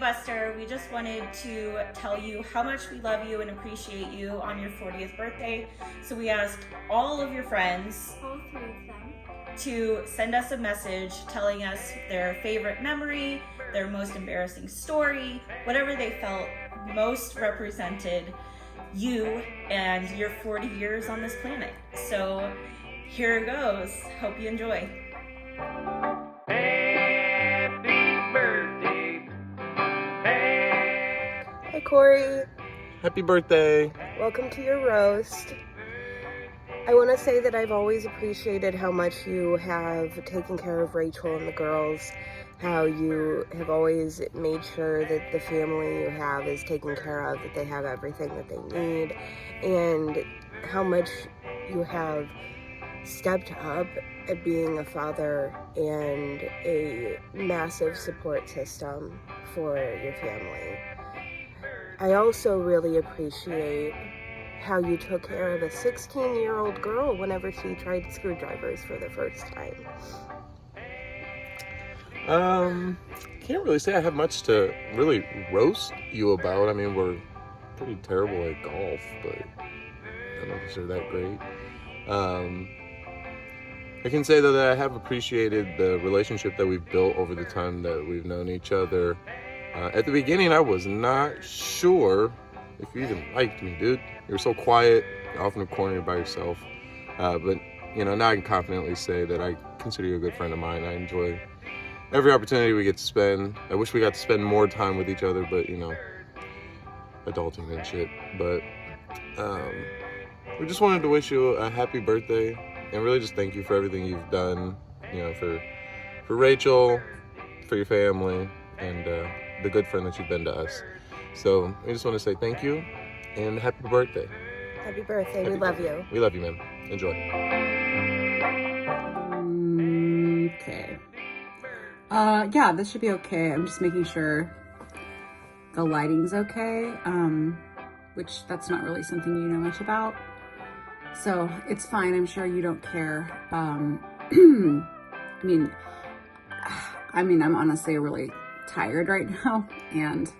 Lester. We just wanted to tell you how much we love you and appreciate you on your 40th birthday. So we asked all of your friends, all 3 of them, to send us a message telling us their favorite memory, their most embarrassing story, whatever they felt most represented you and your 40 years on this planet. So here it goes. Hope you enjoy. Happy birthday. Hey Cory. Happy birthday. Welcome to your roast. I want to say that I've always appreciated how much you have taken care of Rachel and the girls, how you have always made sure that the family you have is taken care of, that they have everything that they need, and how much you have stepped up at being a father and a massive support system for your family. I also really appreciate how you took care of a 16-year-old girl whenever she tried screwdrivers for the first time. Can't really say I have much to really roast you about. I mean, we're pretty terrible at golf, but I don't consider that great. I can say though that I have appreciated the relationship that we've built over the time that we've known each other. At the beginning, I was not sure if you even liked me, dude. You were so quiet, off in a corner by yourself. But, you know, now I can confidently say that I consider you a good friend of mine. I enjoy every opportunity we get to spend. I wish we got to spend more time with each other, but, you know, adulting and shit. But we just wanted to wish you a happy birthday and really just thank you for everything you've done, you know, for Rachel, for your family, and the good friend that you've been to us. So I just want to say thank you and happy birthday. Happy birthday. We love you. We love you, man. Enjoy. Okay. Yeah, this should be okay. I'm just making sure the lighting's okay, which that's not really something you know much about. So it's fine. I'm sure you don't care. I mean, I'm honestly really tired right now, and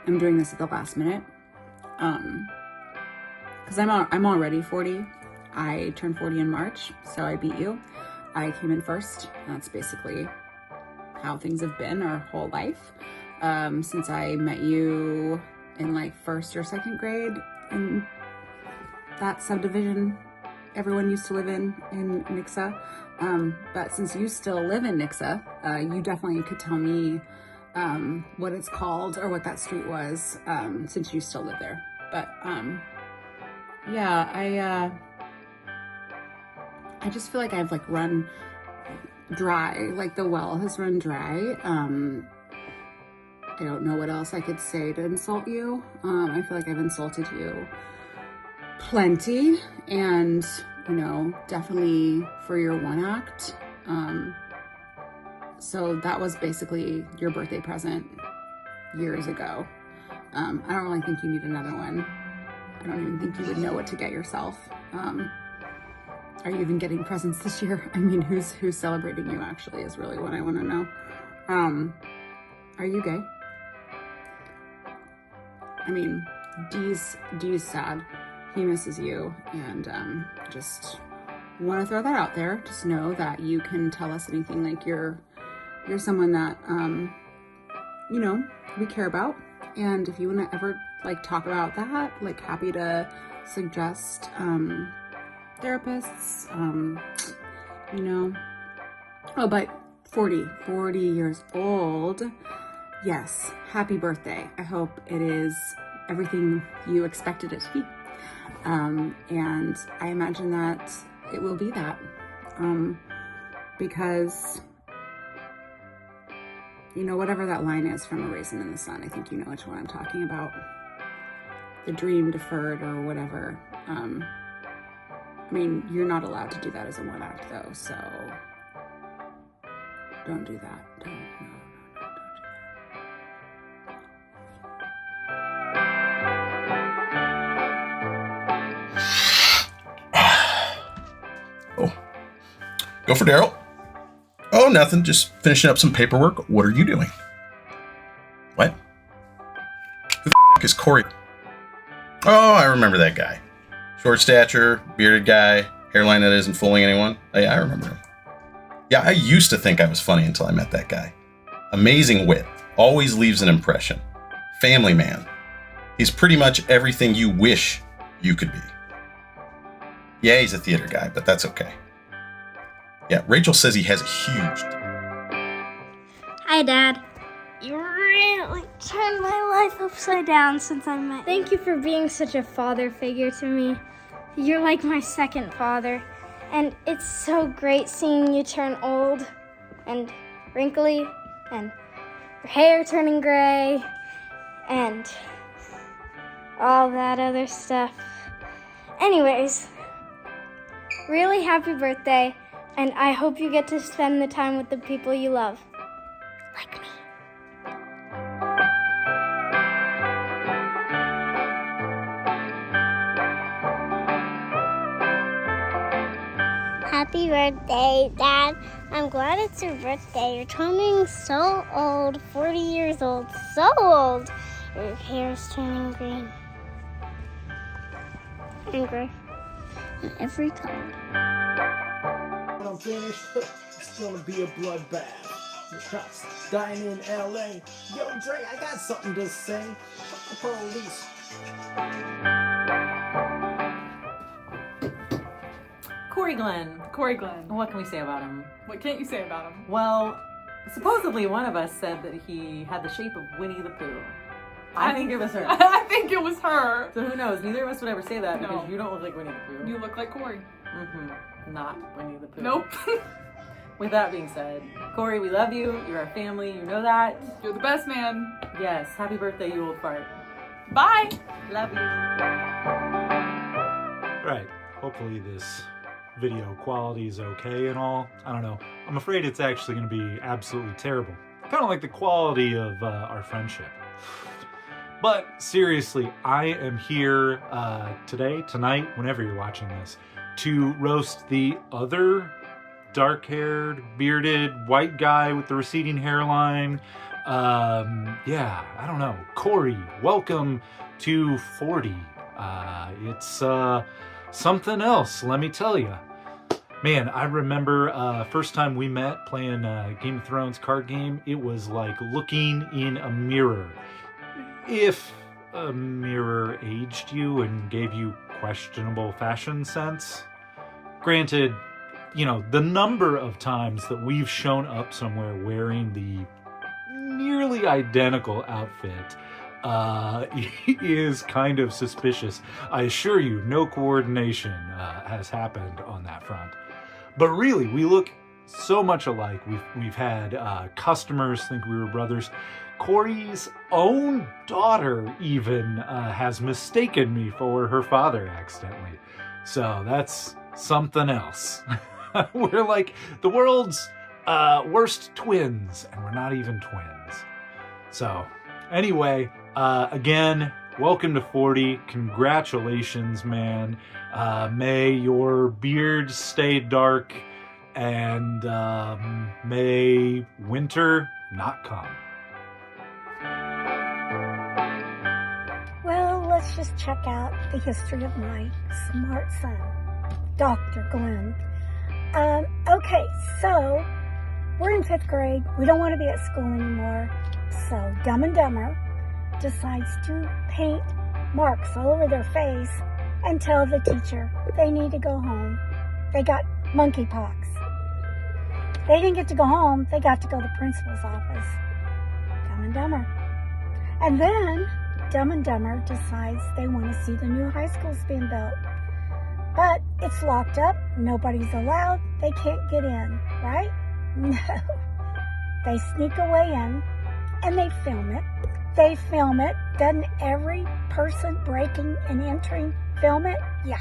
I'm doing this at the last minute. Because I'm already 40. I turned 40 in March, so I beat you. I came in first. That's basically how things have been our whole life. Since I met you in like 1st or 2nd grade in that subdivision everyone used to live in Nixa. But since you still live in Nixa, you definitely could tell me what it's called or what that street was, since you still live there. But yeah, I just feel like I've like run dry, like the well has run dry. I don't know what else I could say to insult you. I feel like I've insulted you plenty, and you know, definitely for your one act. So that was basically your birthday present years ago. I don't really think you need another one. I don't even think you would know what to get yourself. Are you even getting presents this year? I mean, who's celebrating you actually is really what I want to know. Are you gay? I mean, D's sad. He misses you, and just want to throw that out there. Just know that you can tell us anything. Like you're someone that you know, we care about, and if you want to ever like talk about that, like happy to suggest therapists. You know. Oh, but 40 years old. Yes, happy birthday. I hope it is everything you expected it to be. And I imagine that it will be that, because, you know, whatever that line is from A Raisin in the Sun, I think you know which one I'm talking about. The dream deferred or whatever. I mean, you're not allowed to do that as a one act though, so don't do that. Don't do that. Go for Darryl. Oh, nothing. Just finishing up some paperwork. What are you doing? is Kory? Oh, I remember that guy. Short stature, bearded guy, hairline that isn't fooling anyone. Oh, yeah, I remember him. Yeah, I used to think I was funny until I met that guy. Amazing wit. Always leaves an impression. Family man. He's pretty much everything you wish you could be. Yeah, he's a theater guy, but that's okay. Yeah, Rachel says he has a huge... Hi, Dad. You really turned my life upside down since I met you. Thank you for being such a father figure to me. You're like my second father. And it's so great seeing you turn old and wrinkly and your hair turning gray and all that other stuff. Anyways, really happy birthday, and I hope you get to spend the time with the people you love. Like me. Happy birthday, Dad. I'm glad it's your birthday. You're turning so old, 40 years old, so old. Your hair's turning green. And gray. And every color. When I'm finished, it's gonna be a bloodbath. The cops dying in LA. Yo, Dre, I got something to say. Fuck the police. Kory Glenn. Kory Glenn. What can we say about him? What can't you say about him? Well, supposedly one of us said that he had the shape of Winnie the Pooh. I think it was her. I think it was her. So who knows? Neither of us would ever say that No. because you don't look like Winnie the Pooh. You look like Kory. Mm-hmm. Not Winnie the Pooh. Nope. With that being said, Kory, we love you. You're our family. You know that. You're the best man. Yes. Happy birthday, you old fart. Bye. Love you. Right. Hopefully this video quality is okay and all. I don't know. I'm afraid it's actually going to be absolutely terrible. Kind of like the quality of our friendship. But seriously, I am here tonight, whenever you're watching this, to roast the other dark-haired, bearded, white guy with the receding hairline. Yeah, I don't know. Kory, welcome to 40. It's something else, let me tell you. Man, I remember first time we met playing Game of Thrones card game, it was like looking in a mirror. If a mirror aged you and gave you questionable fashion sense. Granted, you know, the number of times that we've shown up somewhere wearing the nearly identical outfit is kind of suspicious. I assure you, no coordination has happened on that front. But really, we look so much alike. We've had customers think we were brothers. Kory's own daughter even has mistaken me for her father accidentally. So that's something else. We're like the world's worst twins, and we're not even twins. So anyway, again, welcome to 40. Congratulations, man. May your beard stay dark, and may winter not come. Well, let's just check out the history of my smart son, Dr. Glenn. Okay, so we're in 5th grade. We don't want to be at school anymore. So Dumb and Dumber decides to paint marks all over their face and tell the teacher they need to go home. They got monkeypox. They didn't get to go home. They got to go to the principal's office. Dumb and Dumber. And then Dumb and Dumber decides they want to see the new high schools being built. But it's locked up. Nobody's allowed. They can't get in, right? No. They sneak away in and they film it. They film it. Doesn't every person breaking and entering film it? Yeah.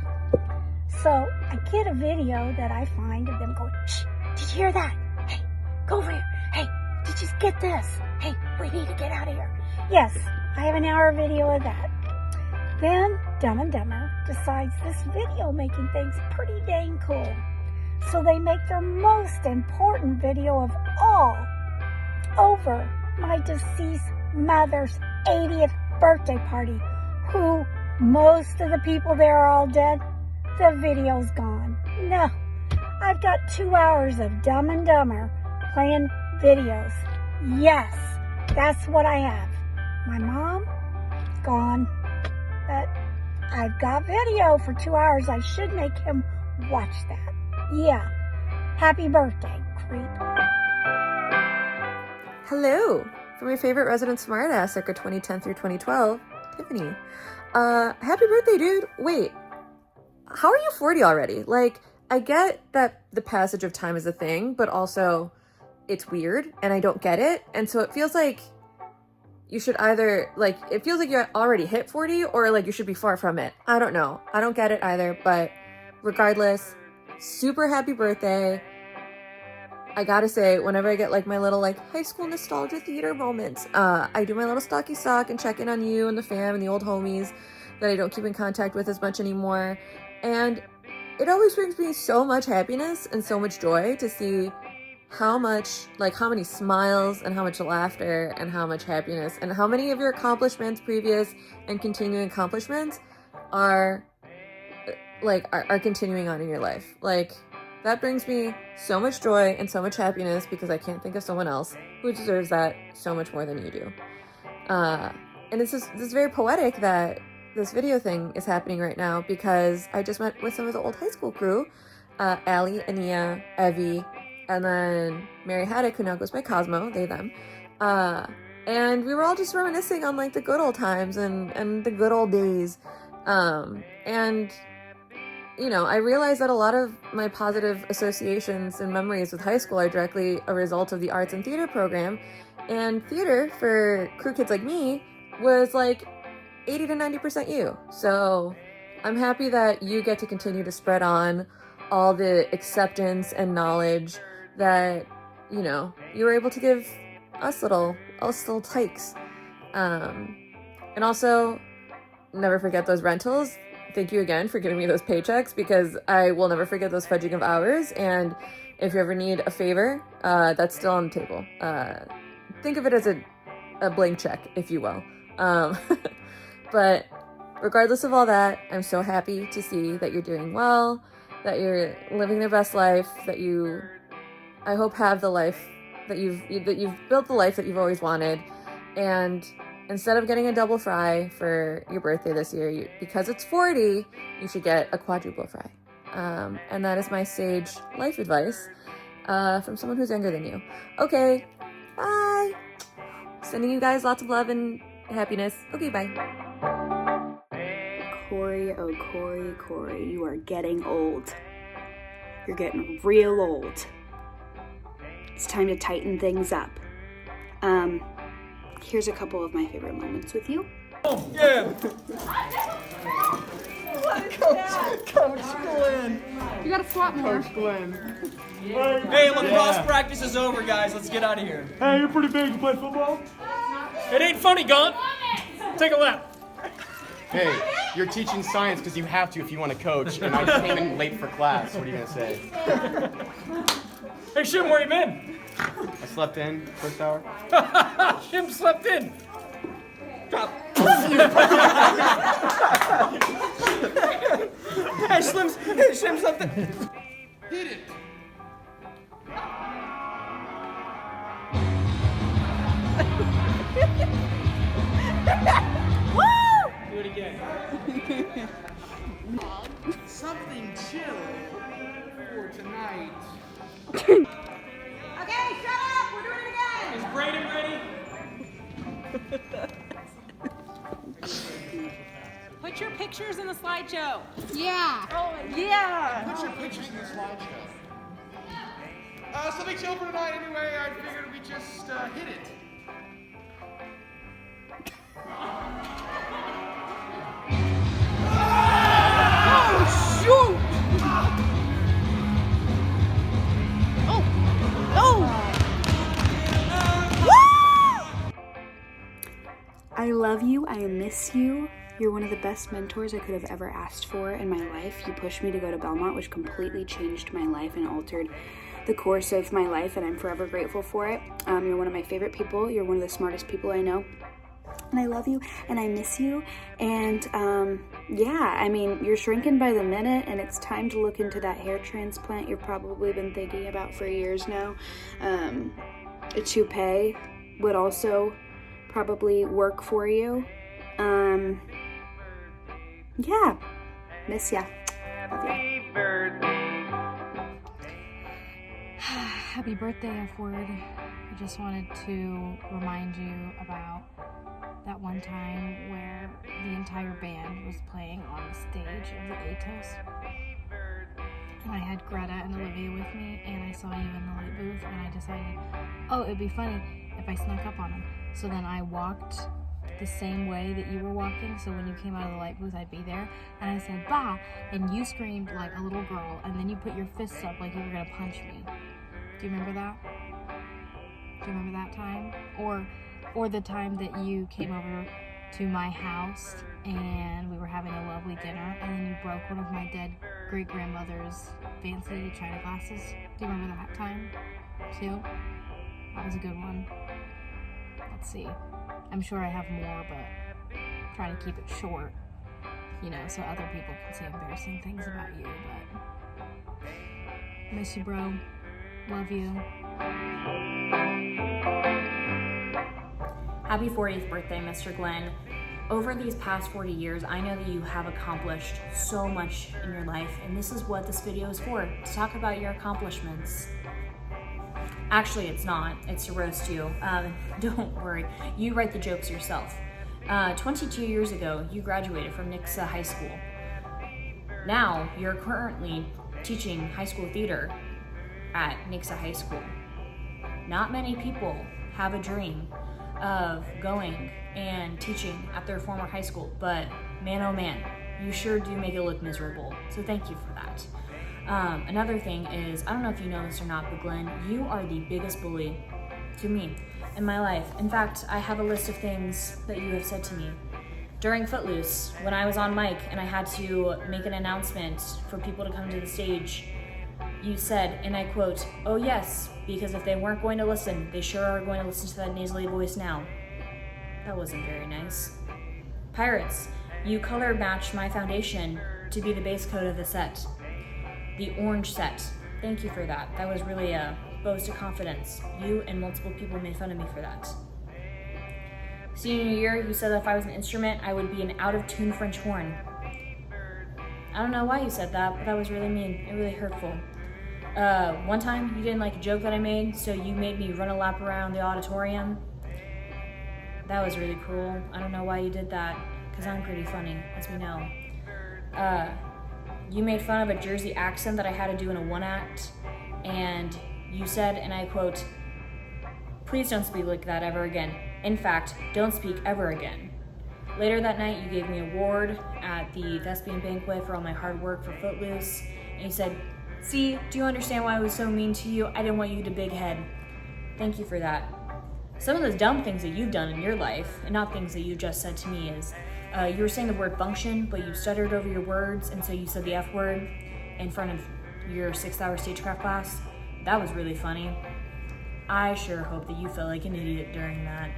So I get a video that I find of them going, shh, did you hear that? Hey, go over here. Hey, did you get this? Hey, we need to get out of here. Yes, I have an hour video of that. Then Dumb and Dumber decides this video making thing's pretty dang cool. So they make their most important video of all over my deceased mother's 80th birthday party. Who most of the people there are all dead. The video's gone. No, I've got 2 hours of Dumb and Dumber playing videos. Yes, that's what I have. My mom, gone. But I've got video for 2 hours. I should make him watch that. Yeah. Happy birthday, creep. Hello! For my favorite resident smartass circa 2010 through 2012, Tiffany. Happy birthday, dude! Wait, how are you 40 already? Like, I get that the passage of time is a thing, but also it's weird and I don't get it. And so it feels like you should either, like, it feels like you already hit 40 or like you should be far from it. I don't know. I don't get it either, but regardless, super happy birthday. I gotta say, whenever I get like my little like high school nostalgia theater moments, I do my little stalky stalk and check in on you and the fam and the old homies that I don't keep in contact with as much anymore. And it always brings me so much happiness and so much joy to see how many smiles and how much laughter and how much happiness and how many of your accomplishments, previous and continuing accomplishments, are continuing on in your life. Like, that brings me so much joy and so much happiness because I can't think of someone else who deserves that so much more than you do. And it's just, this is very poetic that this video thing is happening right now because I just met with some of the old high school crew, Allie, Ania, Evie, and then Mary Haddock, who now goes by Cosmo, they, them. And we were all just reminiscing on like the good old times and the good old days. And you know, I realized that a lot of my positive associations and memories with high school are directly a result of the arts and theater program. And theater, for crew kids like me, was like 80 to 90% you. So I'm happy that you get to continue to spread on all the acceptance and knowledge that, you know, you were able to give us little tykes. And also, never forget those rentals. Thank you again for giving me those paychecks because I will never forget those fudging of hours. And if you ever need a favor, that's still on the table. Think of it as a blank check, if you will. But regardless of all that, I'm so happy to see that you're doing well, that you're living the best life, that you, I hope, have the life that you've built, the life that you've always wanted. And instead of getting a double fry for your birthday this year, because it's 40, you should get a quadruple fry. And that is my sage life advice from someone who's younger than you. Okay, bye. Sending you guys lots of love and happiness. Okay, bye. Kory, oh Kory, Kory, you are getting old. You're getting real old. It's time to tighten things up. Here's a couple of my favorite moments with you. Oh, yeah! Coach Glenn! You gotta swap more. Coach Glenn. Hey, lacrosse practice is over, guys. Let's get out of here. Hey, you're pretty big. You play football? It ain't funny, Gaunt. Take a lap. Hey, you're teaching science because you have to if you want to coach, and I came in late for class. What are you going to say? Hey, Shim, where you been? I slept in first hour. Shim slept in. Drop. Hey, Shim slept in. Hit it. Woo! Do it again. Something chill for tonight. Okay, shut up! We're doing it again! Is Brayden ready? Put your pictures in the slideshow. Yeah. Oh, yeah. Put your pictures in the slideshow. Something chill for tonight anyway. I figured we just hit it. Oh, shoot! I love you. I miss you. You're one of the best mentors I could have ever asked for in my life. You pushed me to go to Belmont, which completely changed my life and altered the course of my life, and I'm forever grateful for it. You're one of my favorite people. You're one of the smartest people I know. and I love you, and I miss you. And yeah, I mean, you're shrinking by the minute, and it's time to look into that hair transplant you've probably been thinking about for years now. A toupee would also probably work for you. Yeah, miss ya. Love ya. Happy birthday, F-word. I just wanted to remind you about that one time where the entire band was playing on the stage of the ATOS. And I had Greta and Olivia with me, and I saw you in the light booth, and I decided, oh, it'd be funny if I snuck up on them. So then I walked the same way that you were walking, so when you came out of the light booth, I'd be there, and I said, bah, and you screamed like a little girl, and then you put your fists up like you were gonna punch me. Do you remember that? Do you remember that time? Or the time that you came over to my house and we were having a lovely dinner and then you broke one of my dead great-grandmother's fancy china glasses? Do you remember that time too? That was a good one. Let's see. I'm sure I have more, but I'm trying to keep it short, you know, so other people can say embarrassing things about you, but miss you, bro. Love you. Happy 40th birthday, Mr. Glenn. Over these past 40 years, I know that you have accomplished so much in your life, and this is what this video is for, to talk about your accomplishments. Actually, it's not. It's to roast you. Don't worry. You write the jokes yourself. 22 years ago, you graduated from Nixa High School. Now, you're currently teaching high school theater at Nixa High School. Not many people have a dream of going and teaching at their former high school, but man oh man, you sure do make it look miserable. So thank you for that. Another thing is, I don't know if you know this or not, but Glenn, you are the biggest bully to me in my life. In fact, I have a list of things that you have said to me. During Footloose, when I was on mic and I had to make an announcement for people to come to the stage, you said, and I quote, "Oh yes, because if they weren't going to listen, they sure are going to listen to that nasally voice now." That wasn't very nice. Pirates, you color matched my foundation to be the base coat of the set. The orange set. Thank you for that. That was really a boast of confidence. You and multiple people made fun of me for that. Senior year, you said that if I was an instrument, I would be an out-of-tune French horn. I don't know why you said that, but that was really mean and really hurtful. One time, you didn't like a joke that I made, so you made me run a lap around the auditorium. That was really cruel. I don't know why you did that, because I'm pretty funny, as we know. You made fun of a Jersey accent that I had to do in a one-act, and you said, and I quote, "Please don't speak like that ever again. In fact, don't speak ever again." Later that night, you gave me an award at the thespian banquet for all my hard work for Footloose, and you said, "See, do you understand why I was so mean to you? I didn't want you to big head." Thank you for that. Some of the dumb things that you've done in your life, and not things that you just said to me, is you were saying the word function, but you stuttered over your words, and so you said the F word in front of your 6th-hour stagecraft class. That was really funny. I sure hope that you felt like an idiot during that.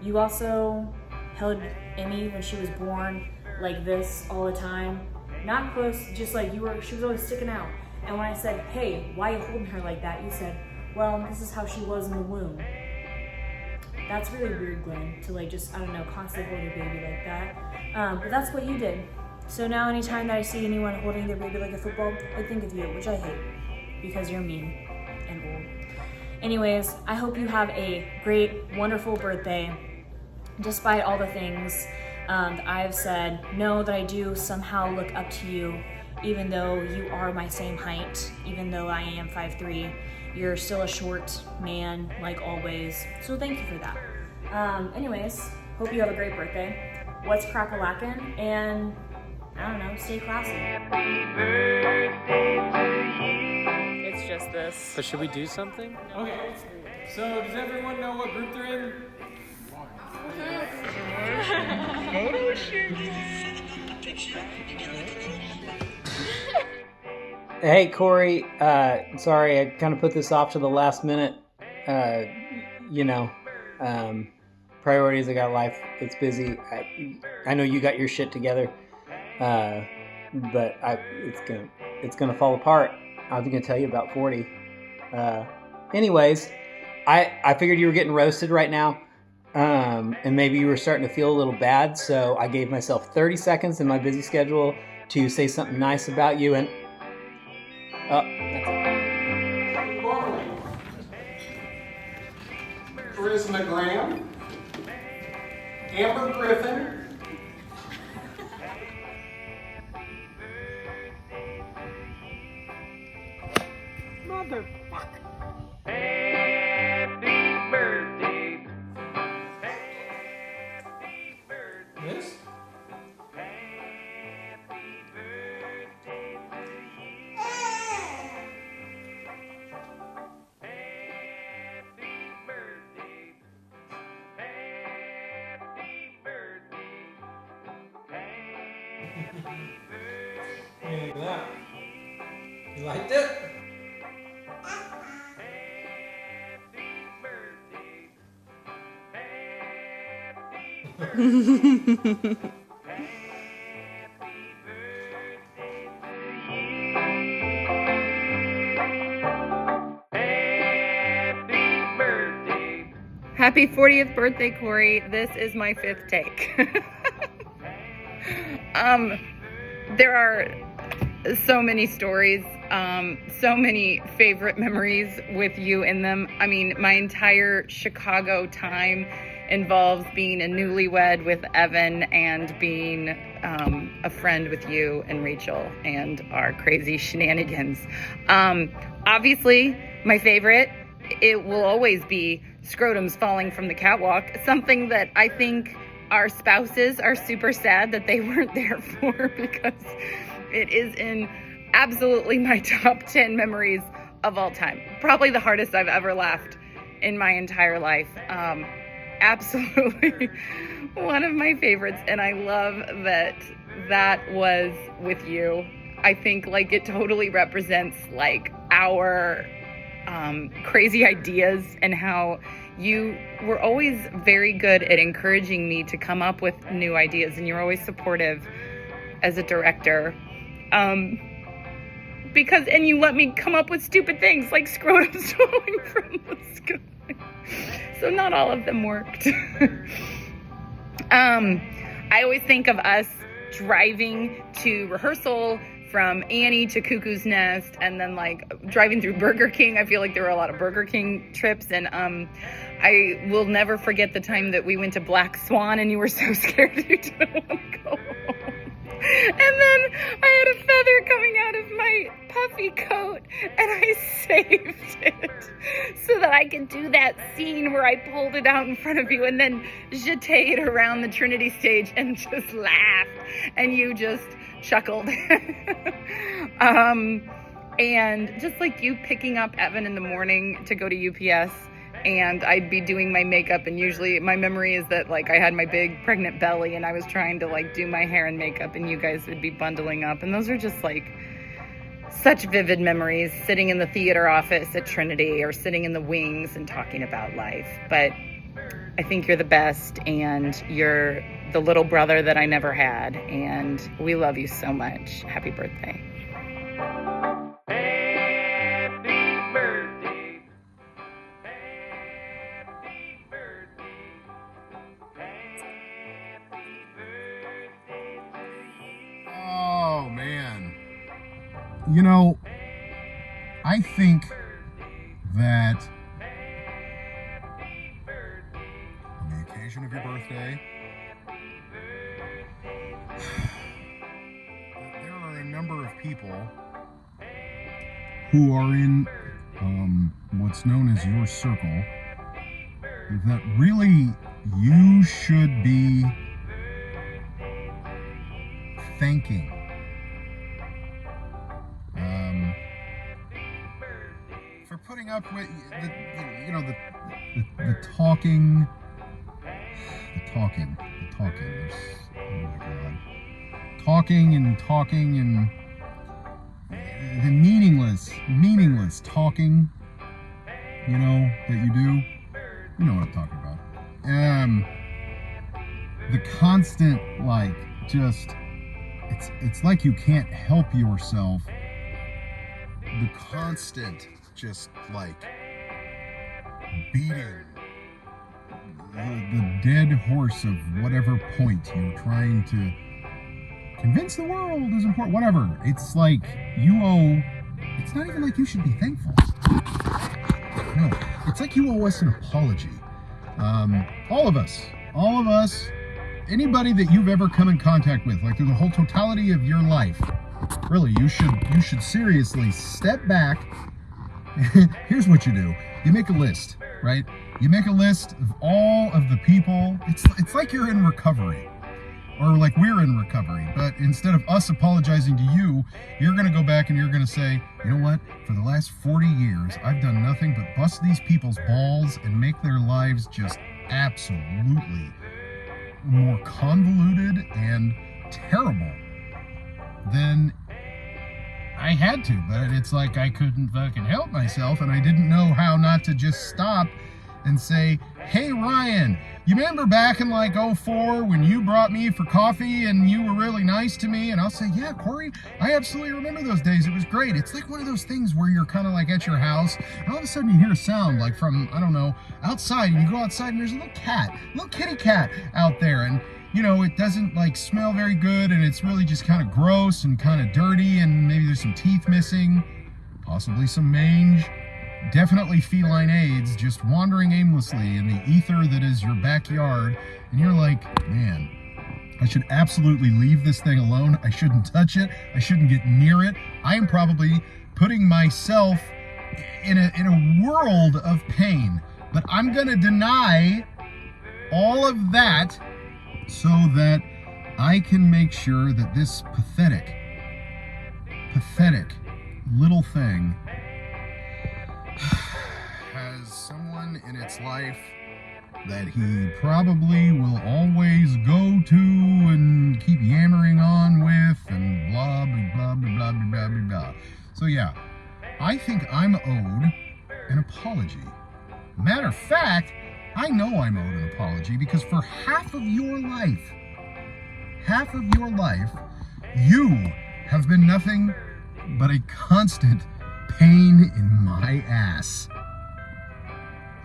You also held Emmy when she was born like this all the time. Not close, just like she was always sticking out. And when I said, "Hey, why are you holding her like that?" you said, "Well, this is how she was in the womb." That's really weird, Glenn, to like just, I don't know, constantly hold your baby like that. But that's what you did. So now anytime that I see anyone holding their baby like a football, I think of you, which I hate, because you're mean and old. Anyways, I hope you have a great, wonderful birthday, despite all the things that I have said. Know that I do somehow look up to you, even though you are my same height, even though I am 5'3". You're still a short man, like always, so thank you for that. Anyways, hope you have a great birthday. What's crack-a-lackin', and I don't know, stay classy. It's just this. But should we do something? Okay, so does everyone know what group they're in? Photo shoot. Hey, Cory. Sorry, I kind of put this off to the last minute. priorities. I got life. It's busy. I know you got your shit together, but it's gonna fall apart. I was gonna tell you about 40. Anyways, I figured you were getting roasted right now, and maybe you were starting to feel a little bad. So I gave myself 30 seconds in my busy schedule to say something nice about you, and that's it. Charisma Graham, Amber Griffin, Motherfucker. Happy birthday. This? Look at that. You liked it? Happy 40th birthday, Cory. This is my 5th take. There are so many stories, so many favorite memories with you in them. I mean, my entire Chicago time involves being a newlywed with Evan and being a friend with you and Rachel and our crazy shenanigans. Obviously, my favorite, it will always be scrotums falling from the catwalk, something that I think our spouses are super sad that they weren't there for, because it is in absolutely my top 10 memories of all time. Probably the hardest I've ever laughed in my entire life. Absolutely one of my favorites, and I love that that was with you. I think like it totally represents like our crazy ideas, and how you were always very good at encouraging me to come up with new ideas, and you're always supportive as a director. And you let me come up with stupid things like scrotums falling from the sky. So not all of them worked. I always think of us driving to rehearsal from Annie to Cuckoo's Nest, and then like driving through Burger King. I feel like there were a lot of Burger King trips, and I will never forget the time that we went to Black Swan and you were so scared you didn't want to go home. And then I had a feather coming out of my puffy coat, and I saved it so that I could do that scene where I pulled it out in front of you and then jeted around the Trinity stage and just laughed, and you just chuckled. And just like you picking up Evan in the morning to go to UPS, and I'd be doing my makeup, and usually my memory is that like I had my big pregnant belly and I was trying to like do my hair and makeup, and you guys would be bundling up, and those are just like such vivid memories, sitting in the theater office at Trinity or sitting in the wings and talking about life. But I think you're the best, and you're the little brother that I never had, and we love you so much. Happy birthday. Oh, man. You know, I think that on the occasion of your birthday, there are a number of people who are in what's known as your circle that really you should be thanking. For putting up with the talking. There's, oh my God, talking and the meaningless talking, that you do. You know what I'm talking about. the constant, like, just, it's like you can't help yourself. The constant, just, like, beating the dead horse of whatever point you're trying to convince the world is important, whatever. It's like you owe, it's not even like you should be thankful. No, it's like you owe us an apology. All of us, anybody that you've ever come in contact with, like through the whole totality of your life, really, you should seriously step back. Here's what you do. You make a list, right? You make a list of all of the people. It's like you're in recovery, or like we're in recovery, but instead of us apologizing to you, you're going to go back and you're going to say, you know what? For the last 40 years, I've done nothing but bust these people's balls and make their lives just absolutely more convoluted and terrible than I had to, but it's like I couldn't fucking help myself, and I didn't know how not to just stop and say, hey Ryan, you remember back in like 04 when you brought me for coffee and you were really nice to me? And I'll say, yeah, Cory, I absolutely remember those days. It was great. It's like one of those things where you're kind of like at your house and all of a sudden you hear a sound like from, I don't know, outside, and you go outside and there's a little kitty cat out there, and you know, it doesn't like smell very good, and it's really just kind of gross and kind of dirty, and maybe there's some teeth missing, possibly some mange, definitely feline AIDS, just wandering aimlessly in the ether that is your backyard. And you're like, man, I should absolutely leave this thing alone. I shouldn't touch it. I shouldn't get near it. I am probably putting myself in a world of pain, but I'm going to deny all of that so that I can make sure that this pathetic little thing has someone in its life that he probably will always go to and keep yammering on with and blah, blah, blah, blah, blah, blah, blah, blah. So yeah, I think I'm owed an apology. Matter of fact, I know I'm owed an apology because for half of your life, you have been nothing but a constant pain in my ass.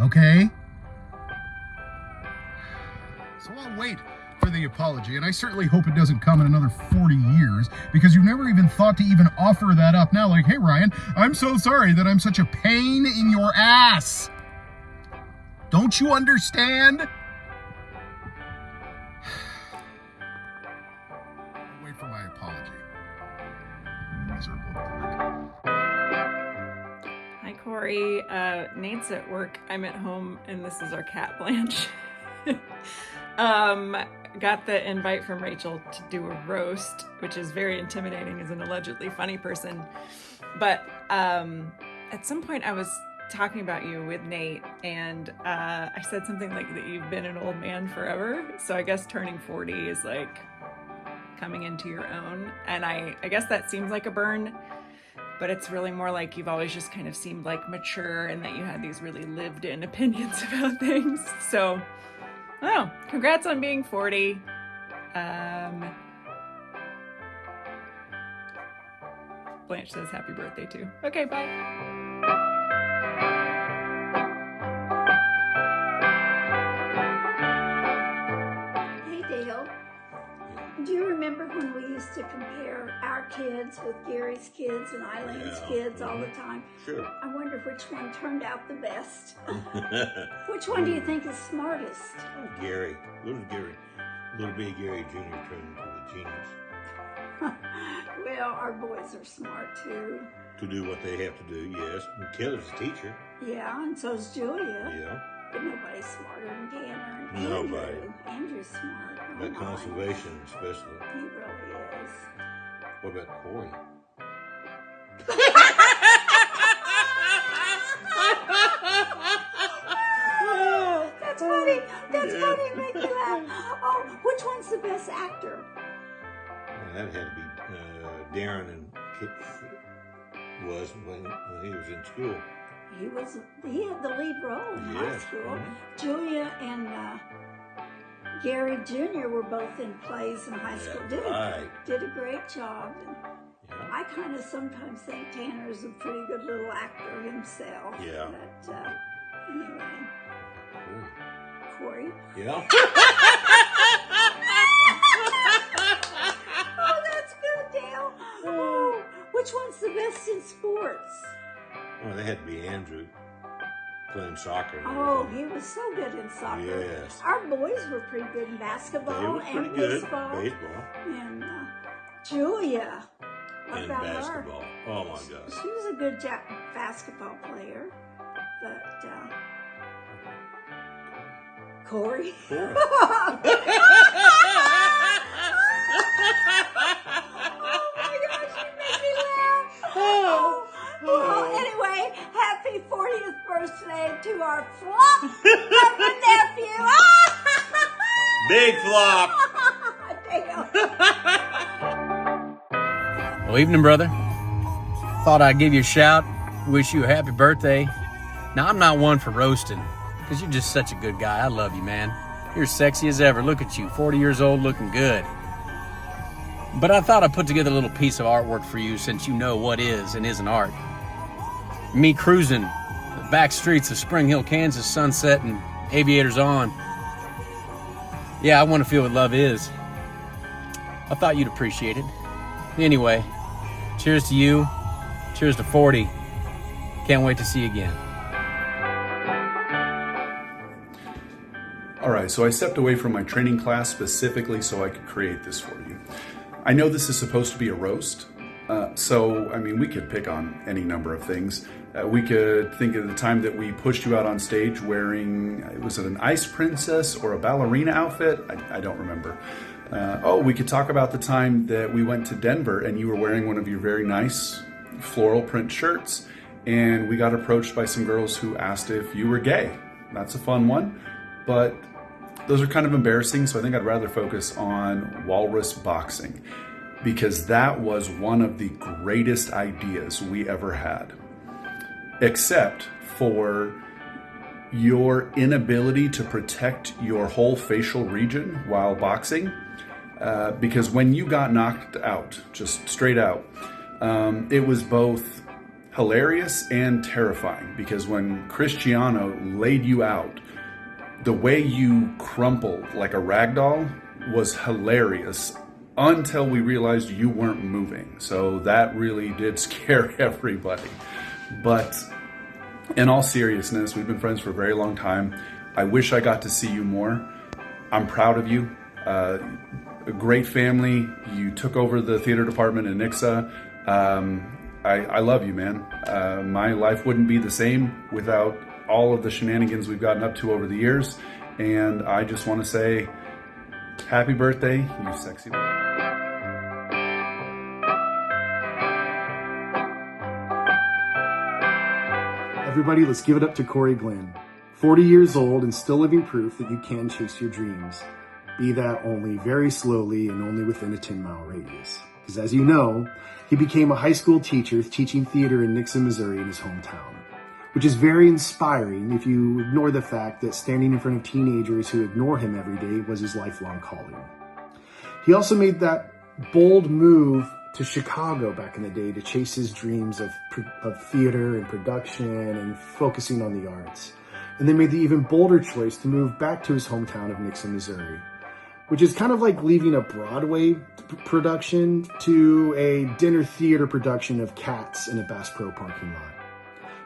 Okay? So I'll wait for the apology, and I certainly hope it doesn't come in another 40 years, because you've never even thought to even offer that up now, like, hey Ryan, I'm so sorry that I'm such a pain in your ass. Don't you understand? I'll wait for my apology. Miserable prick. Hi, Cory. Nate's at work. I'm at home, and this is our cat, Blanche. Got the invite from Rachel to do a roast, which is very intimidating as an allegedly funny person. But at some point, I was talking about you with Nate, and I said something like that you've been an old man forever. So I guess turning 40 is like coming into your own, and I guess that seems like a burn, but it's really more like you've always just kind of seemed like mature, and that you had these really lived in opinions about things. So I don't know, congrats on being 40. Blanche says happy birthday too. Okay, bye. Do you remember when we used to compare our kids with Gary's kids and Eileen's kids all the time? Sure. I wonder which one turned out the best. Which one do you think is smartest? Oh, Gary. Little baby Gary Jr. turned into a genius. Well, our boys are smart too. To do what they have to do, yes. And Kelly's a teacher. Yeah, and so's Julia. Yeah. But nobody's smarter than Tanner and Nobody. Andrew. Andrew's smart. About conservation, especially. He really is. What about Cory? That's funny. That's funny. Make me laugh. Oh, which one's the best actor? Well, that had to be Darren and Kit was when he was in school. He had the lead role in high Yes. school. Julia and Gary Jr. were both in plays in high school. Did a great job. And I kind of sometimes think Tanner is a pretty good little actor himself. Yeah. But anyway, Kory. Yeah. Oh, that's good, Dale. Oh, which one's the best in sports? Well, they had to be Andrew playing soccer. and Oh, everything. he was so good in soccer. Yes. Our boys were pretty good in basketball They were pretty and good. baseball. Baseball. And Julia. What And about basketball. her? Oh my gosh. She was a good basketball player. But Kory. Kory. Well, anyway, happy 40th birthday to our flop number nephew. Big flop. Well, evening, brother. Thought I'd give you a shout. Wish you a happy birthday. Now, I'm not one for roasting, because you're just such a good guy. I love you, man. You're sexy as ever. Look at you, 40 years old, looking good. But I thought I'd put together a little piece of artwork for you, since you know what is and isn't art. Me cruising the back streets of Spring Hill, Kansas, sunset and aviators on. Yeah, I want to feel what love is. I thought you'd appreciate it. Anyway, cheers to you. Cheers to 40. Can't wait to see you again. All right, so I stepped away from my training class specifically so I could create this for you. I know this is supposed to be a roast, so I mean, we could pick on any number of things. We could think of the time that we pushed you out on stage wearing, was it an ice princess or a ballerina outfit? I don't remember. We could talk about the time that we went to Denver and you were wearing one of your very nice floral print shirts, and we got approached by some girls who asked if you were gay. That's a fun one, but those are kind of embarrassing, so I think I'd rather focus on walrus boxing, because that was one of the greatest ideas we ever had. Except for your inability to protect your whole facial region while boxing, because when you got knocked out, just straight out, it was both hilarious and terrifying, because when Cristiano laid you out, the way you crumpled like a rag doll was hilarious until we realized you weren't moving. So that really did scare everybody. But in all seriousness, we've been friends for a very long time. I wish I got to see you more. I'm proud of you. A great family. You took over the theater department in Nixa. I love you, man. My life wouldn't be the same without all of the shenanigans we've gotten up to over the years. And I just want to say, happy birthday, you sexy. Everybody, let's give it up to Kory Glenn. 40 years old and still living proof that you can chase your dreams. Be that only very slowly and only within a 10-mile radius. Because as you know, he became a high school teacher teaching theater in Nixa, Missouri in his hometown. Which is very inspiring if you ignore the fact that standing in front of teenagers who ignore him every day was his lifelong calling. He also made that bold move to Chicago back in the day to chase his dreams of theater and production and focusing on the arts. And then made the even bolder choice to move back to his hometown of Nixa, Missouri, which is kind of like leaving a Broadway production to a dinner theater production of Cats in a Bass Pro parking lot.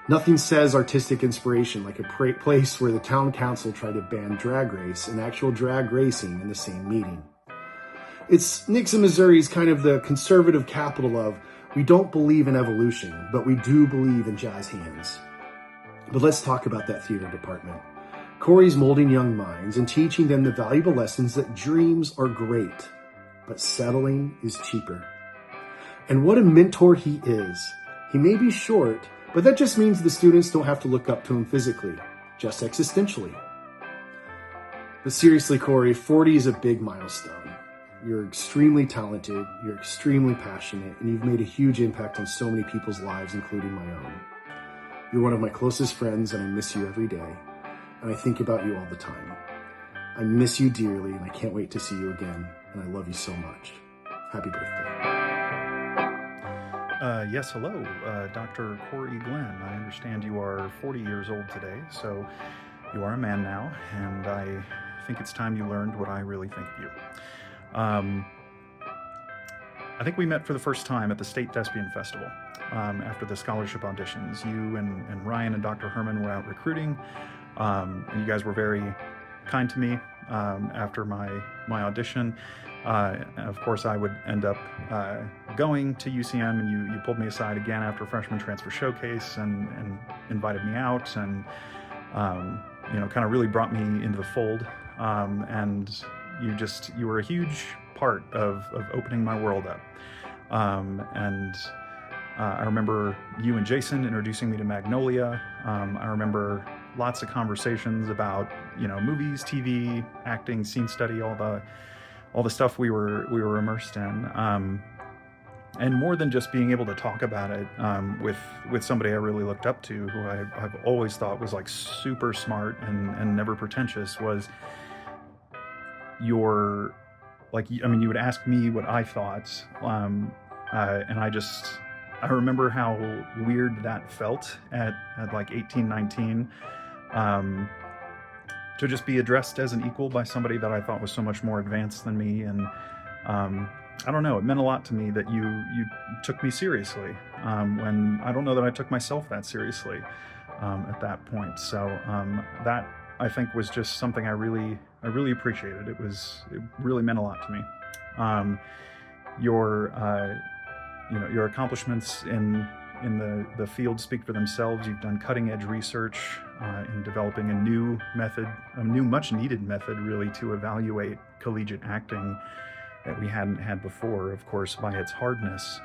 Nothing says artistic inspiration like a place where the town council tried to ban drag race and actual drag racing in the same meeting. It's Nixa, Missouri's kind of the conservative capital of, we don't believe in evolution, but we do believe in jazz hands. But let's talk about that theater department. Kory's molding young minds and teaching them the valuable lessons that dreams are great, but settling is cheaper. And what a mentor he is. He may be short, but that just means the students don't have to look up to him physically, just existentially. But seriously, Kory, 40 is a big milestone. You're extremely talented, you're extremely passionate, and you've made a huge impact on so many people's lives, including my own. You're one of my closest friends, and I miss you every day. And I think about you all the time. I miss you dearly, and I can't wait to see you again. And I love you so much. Happy birthday. Yes, hello, Dr. Kory Glenn. I understand you are 40 years old today, so you are a man now, and I think it's time you learned what I really think of you. I think we met for the first time at the State Thespian Festival after the scholarship auditions. You and Ryan and Dr. Herman were out recruiting, and you guys were very kind to me after my audition. Of course, I would end up going to UCM, and you pulled me aside again after freshman transfer showcase and invited me out, and kind of really brought me into the fold. And you were a huge part of opening my world up. I remember you and Jason introducing me to Magnolia. I remember lots of conversations about movies, TV, acting, scene study, all the stuff we were immersed in, and more than just being able to talk about it with somebody I really looked up to, who I've always thought was like super smart and never pretentious, was you would ask me what I thought, and I remember how weird that felt at like 18, 19. To just be addressed as an equal by somebody that I thought was so much more advanced than me. And I don't know, it meant a lot to me that you took me seriously when I don't know that I took myself that seriously at that point. So that, I think, was just something I really appreciated. It really meant a lot to me. Your accomplishments in the field speak for themselves. You've done cutting-edge research in developing a new much-needed method, really, to evaluate collegiate acting that we hadn't had before, of course, by its hardness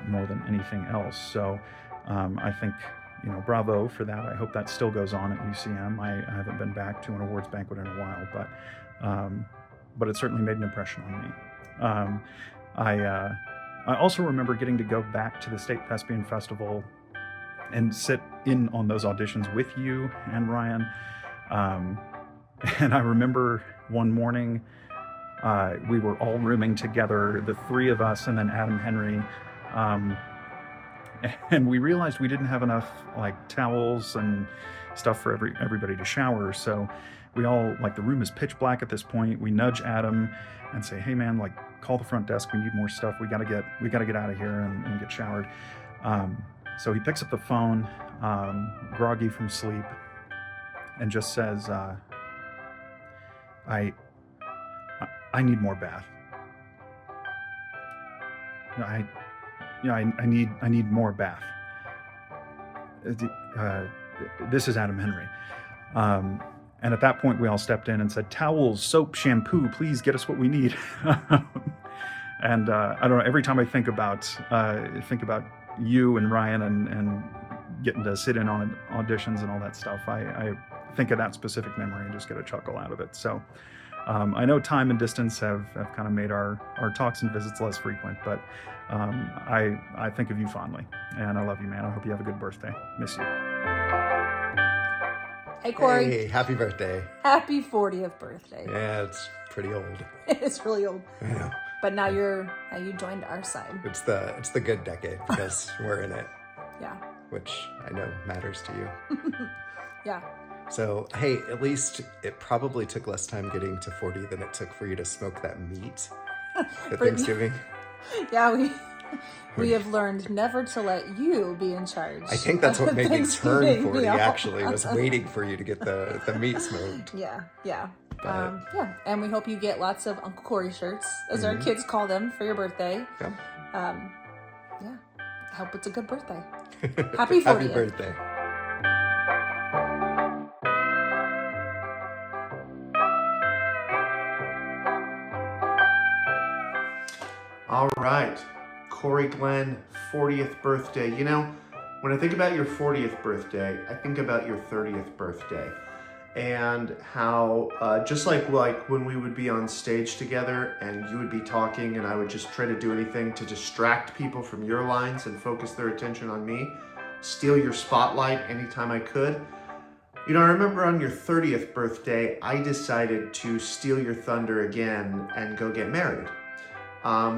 more than anything else. So I think, bravo for that. I hope that still goes on at UCM. I haven't been back to an awards banquet in a while, but it certainly made an impression on me. I also remember getting to go back to the State Thespian Festival and sit in on those auditions with you and Ryan. And I remember one morning we were all rooming together, the three of us and then Adam Henry. And we realized we didn't have enough towels and stuff for everybody to shower. So we all, the room is pitch black at this point. We nudge Adam and say, hey man, call the front desk. We need more stuff. We gotta get out of here and get showered. So he picks up the phone, groggy from sleep, and just says, I need more bath. I need more bath. This is Adam Henry. And at that point, we all stepped in and said, towels, soap, shampoo, please get us what we need. And I don't know, every time I think about you and Ryan and getting to sit in on auditions and all that stuff, I think of that specific memory and just get a chuckle out of it. So I know time and distance have kind of made our talks and visits less frequent, but I think of you fondly, and I love you, man. I hope you have a good birthday. Miss you. Hey, Cory. Hey, happy birthday. Happy 40th birthday. Yeah, it's pretty old. It's really old. I know. But now you joined our side. It's the good decade because we're in it. Yeah. Which I know matters to you. Yeah. So, hey, at least it probably took less time getting to 40 than it took for you to smoke that meat at Thanksgiving. Yeah, we have learned never to let you be in charge. I think that's what made me turn 40, meal. actually, was waiting for you to get the meat smoked. Yeah. Yeah, and we hope you get lots of Uncle Cory shirts, as our kids call them, for your birthday. Yeah. Yeah. I hope it's a good birthday. Happy 40th. Happy birthday. All right, Kory Glenn, 40th birthday. You know, when I think about your 40th birthday, I think about your 30th birthday. And how, just like when we would be on stage together and you would be talking and I would just try to do anything to distract people from your lines and focus their attention on me, steal your spotlight anytime I could. You know, I remember on your 30th birthday, I decided to steal your thunder again and go get married.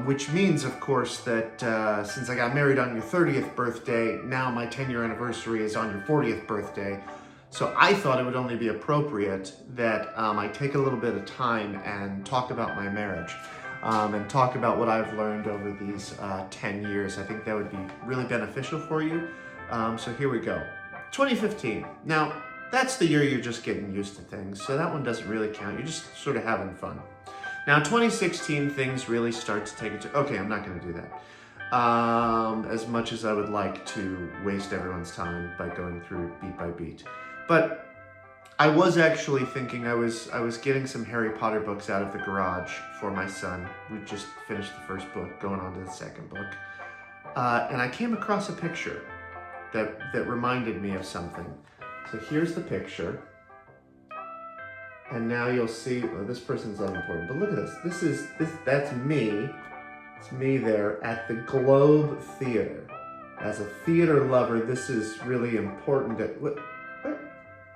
Which means, of course, that since I got married on your 30th birthday, now my 10-year anniversary is on your 40th birthday. So I thought it would only be appropriate that I take a little bit of time and talk about my marriage and talk about what I've learned over these 10 years. I think that would be really beneficial for you. So here we go. 2015. Now, that's the year you're just getting used to things, so that one doesn't really count. You're just sort of having fun. Now, 2016, things really start to take it to... Okay, I'm not going to do that. As much as I would like to waste everyone's time by going through beat by beat. But I was actually thinking I was getting some Harry Potter books out of the garage for my son. We just finished the first book, going on to the second book. And I came across a picture that reminded me of something. So here's the picture. And now you'll see, well, this person's unimportant, but look at this. That's me. It's me there at the Globe Theater. As a theater lover, this is really important.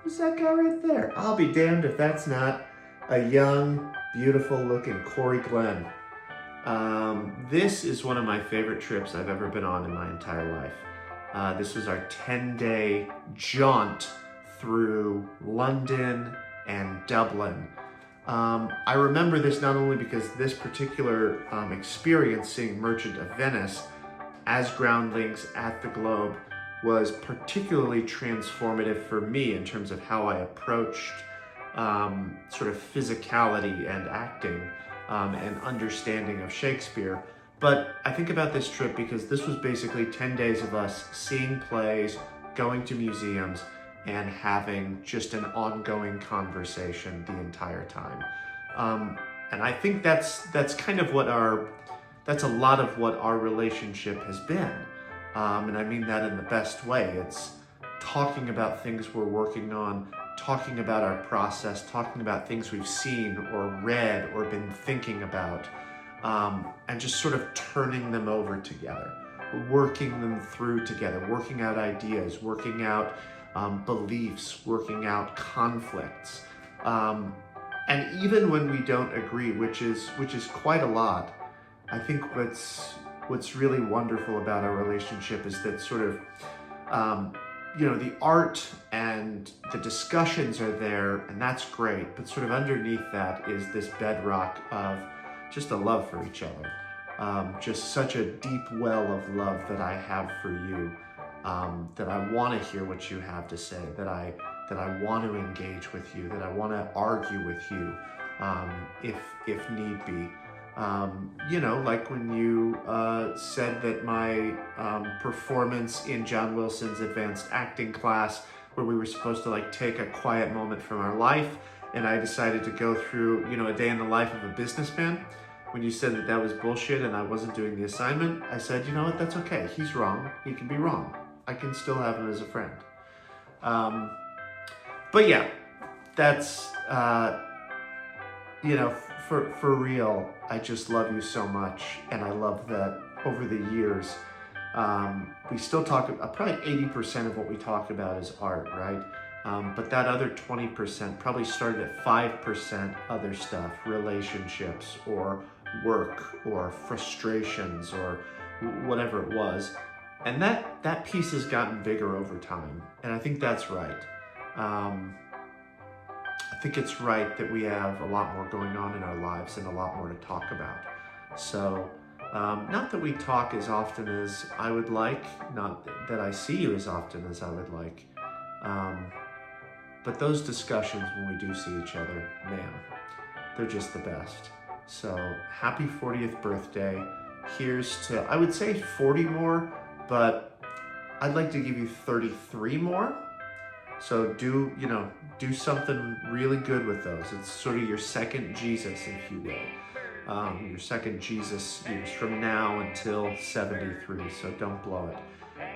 Who's that guy right there? I'll be damned if that's not a young, beautiful looking Kory Glenn. This is one of my favorite trips I've ever been on in my entire life. This was our 10-day jaunt through London and Dublin. I remember this not only because this particular experience, seeing Merchant of Venice as groundlings at the Globe, was particularly transformative for me in terms of how I approached sort of physicality and acting and understanding of Shakespeare. But I think about this trip because this was basically 10 days of us seeing plays, going to museums, and having just an ongoing conversation the entire time. And I think that's kind of that's a lot of what our relationship has been. And I mean that in the best way. It's talking about things we're working on, talking about our process, talking about things we've seen or read or been thinking about, and just sort of turning them over together, working them through together, working out ideas, working out beliefs, working out conflicts. And even when we don't agree, which is quite a lot, I think what's really wonderful about our relationship is that sort of, the art and the discussions are there, and that's great, but sort of underneath that is this bedrock of just a love for each other. Just such a deep well of love that I have for you, that I want to hear what you have to say, that I want to engage with you, that I want to argue with you, if need be. Like when you said that my performance in John Wilson's advanced acting class, where we were supposed to take a quiet moment from our life, and I decided to go through, a day in the life of a businessman. When you said that was bullshit and I wasn't doing the assignment, I said, you know what, that's okay. He's wrong. He can be wrong. I can still have him as a friend. But yeah, that's, for real, I just love you so much. And I love that over the years, we still talk about, probably 80% of what we talk about is art, right? But that other 20% probably started at 5% other stuff, relationships or work or frustrations or whatever it was. And that piece has gotten bigger over time. And I think that's right. I think it's right that we have a lot more going on in our lives and a lot more to talk about. So, not that we talk as often as I would like, not that I see you as often as I would like, but those discussions when we do see each other, man, they're just the best. So, happy 40th birthday. Here's to, I would say 40 more, but I'd like to give you 33 more. So do something really good with those. It's sort of your second Jesus, if you will. Your second Jesus years from now until 73, so don't blow it.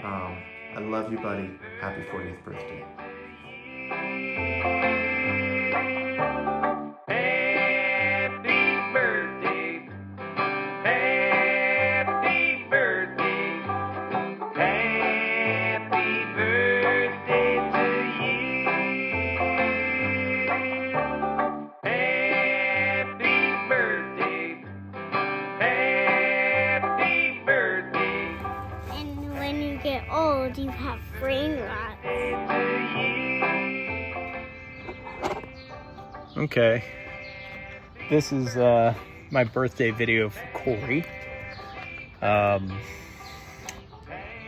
I love you, buddy. Happy 40th birthday. Happy birthday. Happy Okay. This is my birthday video for Cory.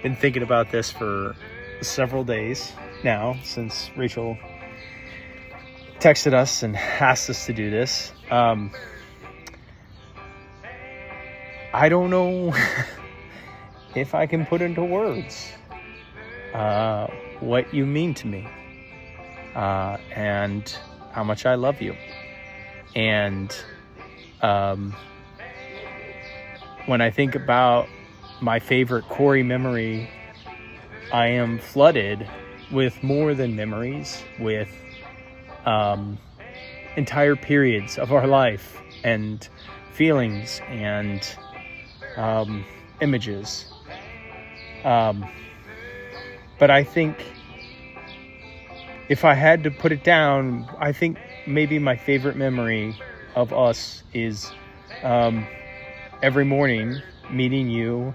Been thinking about this for several days now since Rachel texted us and asked us to do this. I don't know if I can put into words what you mean to me and how much I love you. And when I think about my favorite Cory memory, I am flooded with more than memories, with entire periods of our life and feelings and images. But I think if I had to put it down, I think maybe my favorite memory of us is every morning meeting you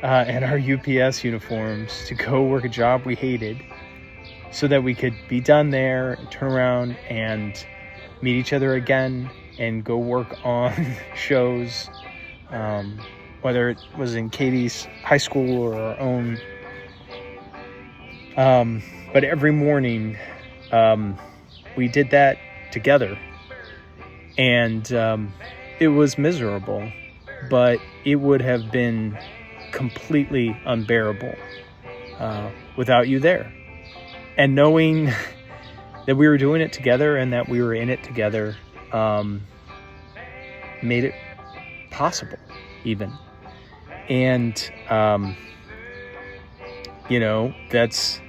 in our UPS uniforms to go work a job we hated so that we could be done there and turn around and meet each other again and go work on shows, whether it was in Katie's high school or our own. But every morning we did that together, and it was miserable, but it would have been completely unbearable without you there. And knowing that we were doing it together and that we were in it together made it possible, even. And that's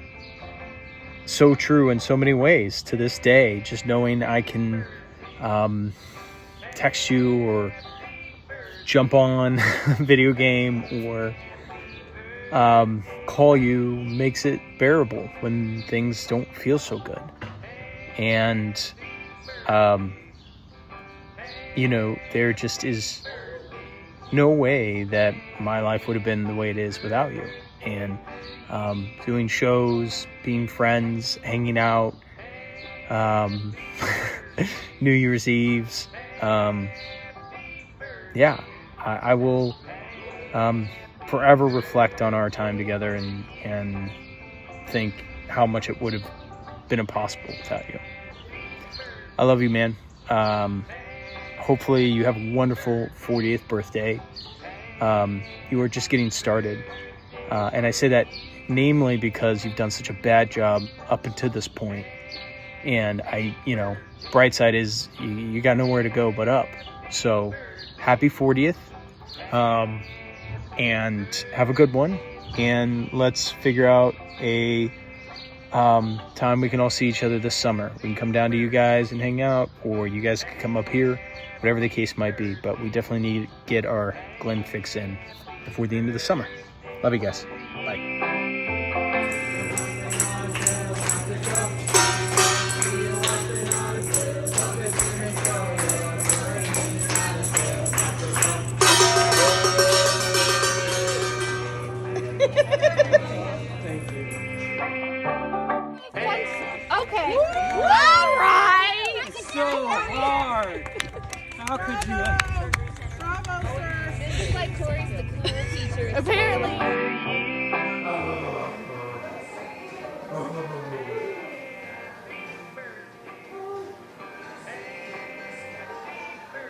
so true in so many ways to this day. Just knowing I can text you or jump on a video game or call you makes it bearable when things don't feel so good. And there just is no way that my life would have been the way it is without you. And doing shows, being friends, hanging out, New Year's Eves. I will forever reflect on our time together and think how much it would have been impossible without you. I love you, man. Hopefully you have a wonderful 40th birthday. You are just getting started. And I say that namely because you've done such a bad job up until this point. And bright side is you got nowhere to go but up. So happy 40th. And have a good one. And let's figure out a time we can all see each other this summer. We can come down to you guys and hang out, or you guys can come up here, whatever the case might be. But we definitely need to get our Glenn fix in before the end of the summer. Love you guys. Bye. Thank you. Okay. All right. So hard. How could you? Bravo, sir. This is like Cory's the cool teacher. Apparently.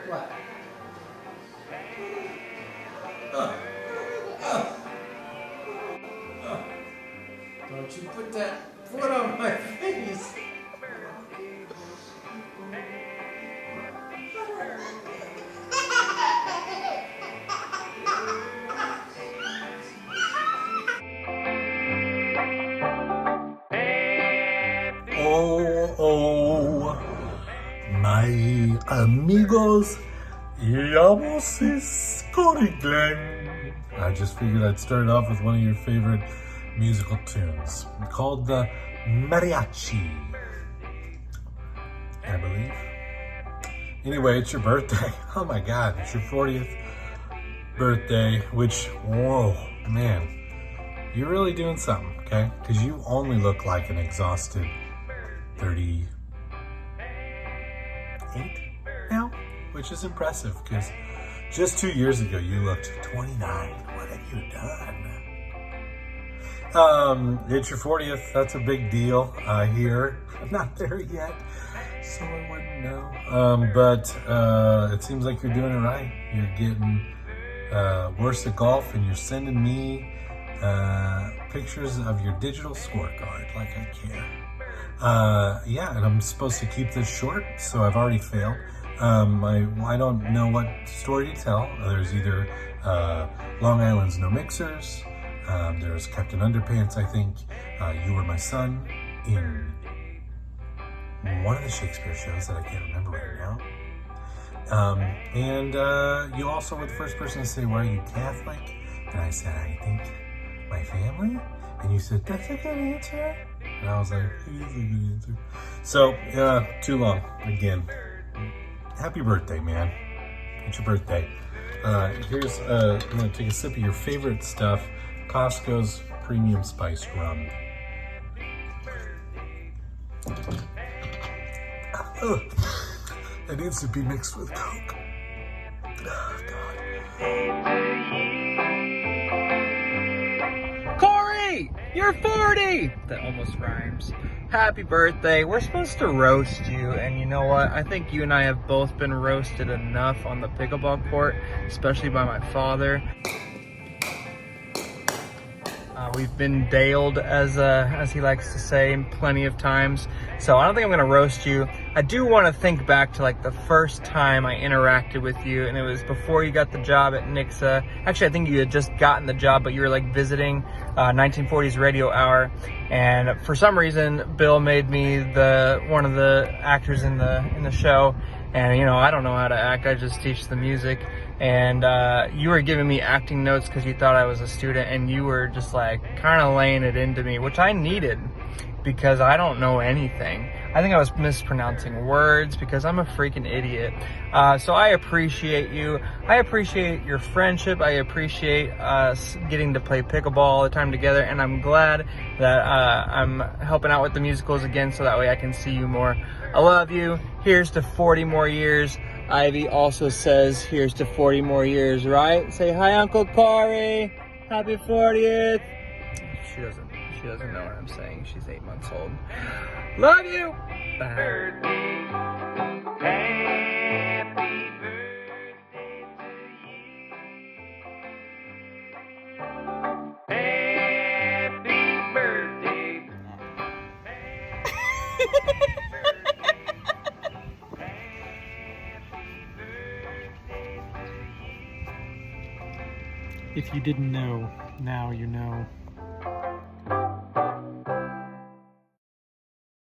What? Don't you put that foot on my face. Oh, my amigos, llamamos es Kory Glenn. I just figured I'd start off with one of your favorite musical tunes called the Mariachi, I believe. Anyway, it's your birthday. Oh my God, it's your 40th birthday, which, whoa, man, you're really doing something, okay? Because you only look like an exhausted 30 28 now, which is impressive because just 2 years ago you looked 29. What have you done? It's your 40th. That's a big deal here. I'm not there yet, so I wouldn't know. But it seems like you're doing it right. You're getting worse at golf, and you're sending me pictures of your digital scorecard like I care. Yeah, and I'm supposed to keep this short, so I've already failed. I don't know what story to tell. There's either Long Island's No Mixers, there's Captain Underpants, I think, You Were My Son, in one of the Shakespeare shows that I can't remember right now. And you also were the first person to say, why are you Catholic? And I said, I think my family. And you said, that's a good answer. And I was like, it is a good answer. So, too long, again. Happy birthday, man. It's your birthday. Here's, I'm gonna take a sip of your favorite stuff, Costco's Premium Spiced Rum. Oh, it needs to be mixed with Coke. Oh, God. Cory, you're 40! That almost rhymes. Happy birthday. We're supposed to roast you, and you know what? I think you and I have both been roasted enough on the pickleball court, especially by my father. We've been daled, as he likes to say, plenty of times. So I don't think I'm gonna roast you. I do want to think back to like the first time I interacted with you, and it was before you got the job at Nixa. Actually, I think you had just gotten the job, but you were like visiting 1940s Radio Hour, and for some reason, Bill made me one of the actors in the show. And you know, I don't know how to act. I just teach the music. And you were giving me acting notes because you thought I was a student, and you were just like kind of laying it into me, which I needed because I don't know anything. I think I was mispronouncing words because I'm a freaking idiot. So I appreciate you. I appreciate your friendship. I appreciate us getting to play pickleball all the time together. And I'm glad that I'm helping out with the musicals again so that way I can see you more. I love you. Here's to 40 more years. Ivy also says, here's to 40 more years, right? Say hi, Uncle Cory. Happy 40th. She doesn't know what I'm saying. She's 8 months old. Love you. Bye. Happy birthday. If you didn't know, now you know.